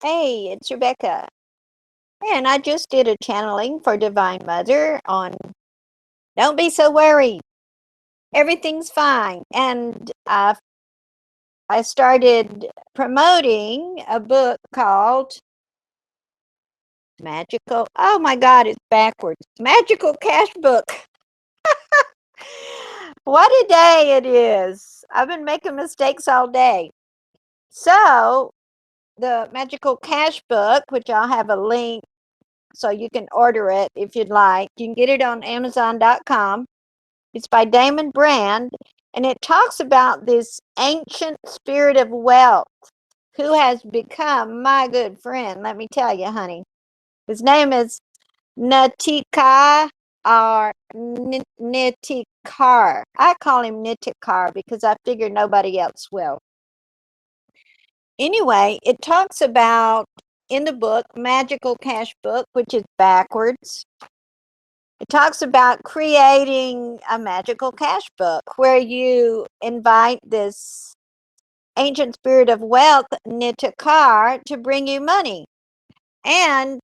Hey, it's Rebecca. And I just did a channeling for Divine Mother on Don't Be So Worried. Everything's fine. And I started promoting a book called Magical. Oh my God, it's backwards. Magickal Cashbook. What a day it is. I've been making mistakes all day. So, the Magickal Cashbook, which I'll have a link so you can order it if you'd like. You can get it on Amazon.com. It's by Damon Brand, and it talks about this ancient spirit of wealth who has become my good friend. Let me tell you, honey. His name is NITIKA or NITIKAR. I call him NITIKAR because I figure nobody else will. Anyway, it talks about in the book, Magickal Cashbook, which is backwards. It talks about creating a magical cash book where you invite this ancient spirit of wealth, NITIKA, to bring you money. And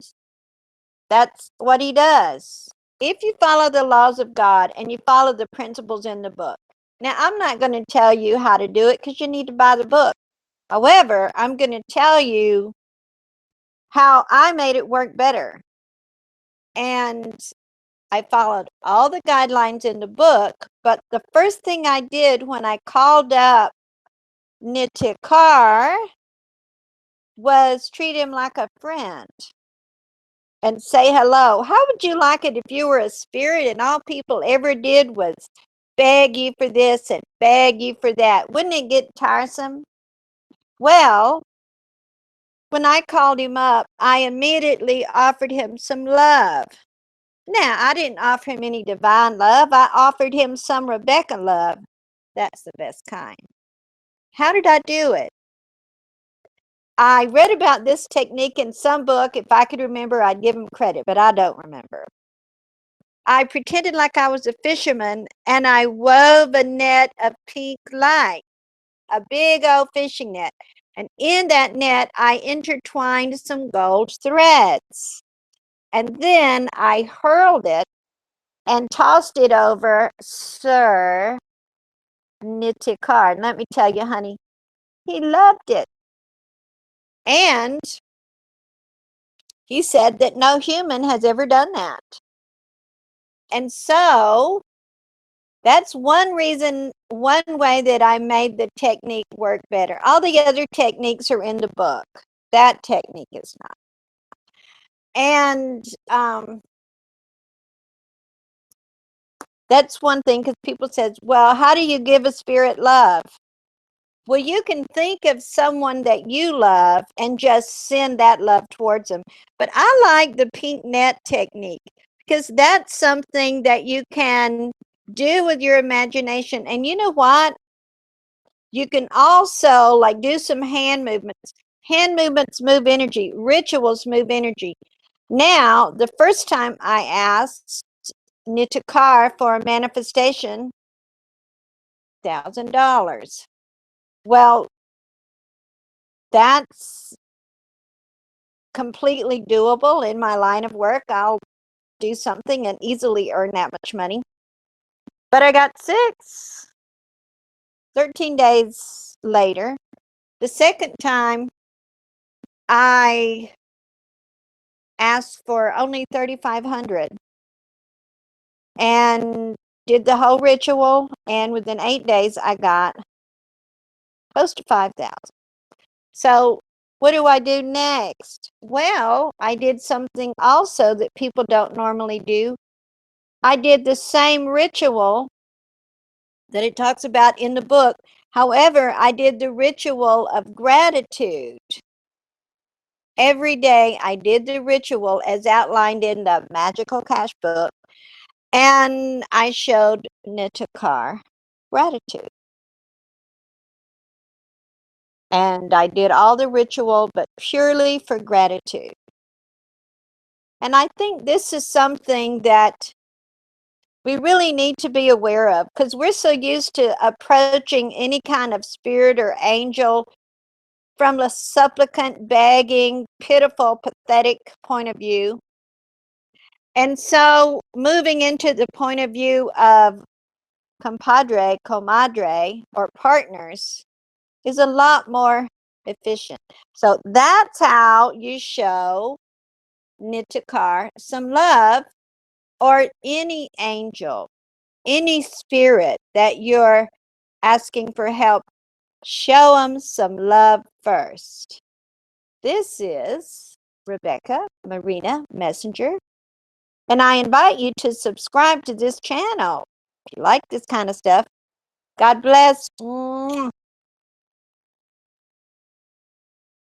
that's what he does. If you follow the laws of God and you follow the principles in the book. Now, I'm not going to tell you how to do it because you need to buy the book. However, I'm going to tell you how I made it work better. And I followed all the guidelines in the book, but the first thing I did when I called up NITIKA was treat him like a friend and say hello. How would you like it if you were a spirit and all people ever did was beg you for this and beg you for that? Wouldn't it get tiresome? Well, when I called him up, I immediately offered him some love. Now, I didn't offer him any divine love. I offered him some Rebecca love. That's the best kind. How did I do it? I read about this technique in some book. If I could remember, I'd give him credit, but I don't remember. I pretended like I was a fisherman, and I wove a net of pink light, a big old fishing net. And in that net, I intertwined some gold threads. And then I hurled it and tossed it over Sir NITIKA. And let me tell you, honey, he loved it. And he said that no human has ever done that. And so that's one reason, one way that I made the technique work better. All the other techniques are in the book. That technique is not. And that's one thing, because people says, well, how do you give a spirit love? Well, you can think of someone that you love and just send that love towards them. But I like the pink net technique because that's something that you can do with your imagination. And you know what? You can also like do some hand movements. Hand movements move energy. Rituals move energy. Now, the first time I asked NITIKA for a manifestation, $1,000. Well, that's completely doable in my line of work. I'll do something and easily earn that much money. But I got 13 days later. The second time, I asked for only $3,500 and did the whole ritual. And within 8 days, I got close to $5,000. So what do I do next? Well, I did something also that people don't normally do. I did the same ritual that it talks about in the book. However, I did the ritual of gratitude. Every day I did the ritual as outlined in the Magickal Cashbook, and I showed NITIKA gratitude. And I did all the ritual, but purely for gratitude. And I think this is something that we really need to be aware of, because we're so used to approaching any kind of spirit or angel from a supplicant, begging, pitiful, pathetic point of view. And so moving into the point of view of compadre, comadre, or partners is a lot more efficient. So that's how you show NITIKA some love, or any angel, any spirit that you're asking for help. Show them some love first. This is Rebecca Marina Messenger, and I invite you to subscribe to this channel if you like this kind of stuff. God bless.